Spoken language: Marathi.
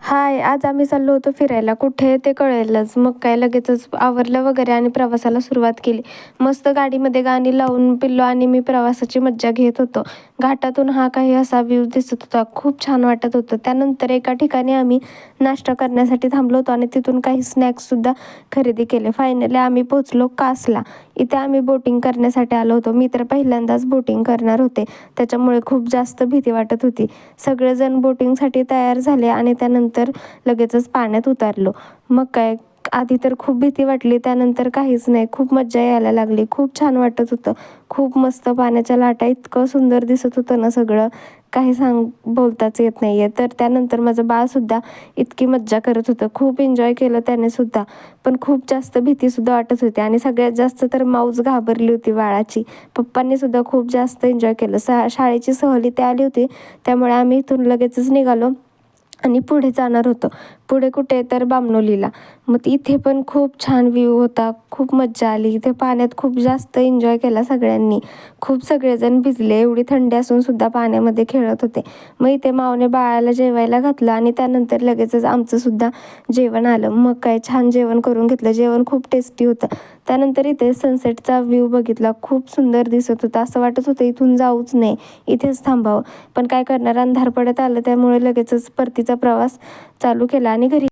हाय, आज आम्ही चाललो होतो फिरायला. कुठे ते कळेलच. मग काय लगेचच आवरलं वगैरे आणि प्रवासाला सुरुवात केली. मस्त गाडीमध्ये गाणी लावून पिल्लू आणि मी प्रवासाची मज्जा घेत होतो. घाटातून हा काही असा व्ह्यू दिसत होता. खूप छान वाटत होतं. त्यानंतर एका ठिकाणी आम्ही नाश्ता करण्यासाठी थांबलो होतो आणि तिथून काही स्नॅक्ससुद्धा खरेदी केले. फायनली आम्ही पोहोचलो कासला. इथे आम्ही बोटिंग करण्यासाठी आलो होतो. मी तर पहिल्यांदाच बोटिंग करणार होते. त्याच्यामुळे खूप जास्त भीती वाटत होती. सगळेजण बोटिंगसाठी तयार झाले आणि त्यानंतर लगेचच पाण्यात उतरलो. मग काय, आधी तर खूप भीती वाटली, त्यानंतर काहीच नाही. खूप मज्जा यायला लागली. खूप छान वाटत होतं. खूप मस्त पाण्याच्या लाटा, इतकं सुंदर दिसत होतं ना सगळं, काही बोलताच येत नाही आहे. तर त्यानंतर माझं बाळसुद्धा इतकी मज्जा करत होतं. खूप एन्जॉय केलं त्याने सुद्धा. पण खूप जास्त भीतीसुद्धा वाटत होती आणि सगळ्यात जास्त तर माऊस घाबरली होती बाळाची. पप्पांनी सुद्धा खूप जास्त एन्जॉय केलं. शाळेची सहल इथे आली होती, त्यामुळे आम्ही इथून लगेचच निघालो आणि पुढे जाणार होतो. पुढे कुठे तर बामणोलीला. मग इथे पण खूप छान व्ह्यू होता. खूप मज्जा आली. इथे पाण्यात खूप जास्त एन्जॉय केला सगळ्यांनी. खूप सगळेजण भिजले. एवढी थंडी असून सुद्धा पाण्यामध्ये खेळत होते. मग इथे माऊने बाळाला जेवायला घातलं आणि त्यानंतर लगेचच आमचं सुद्धा जेवण आलं. मग काय, छान जेवण करून घेतलं. जेवण खूप टेस्टी होतं. त्यानंतर इथे सनसेटचा व्ह्यू बघितला. खूप सुंदर दिसत होता. असं वाटत होतं इथून जाऊच नये, इथेच थांबावं. पण काय करणार, अंधार पडत आलं, त्यामुळे लगेचच परतीचा प्रवास चालू केला आणि घरी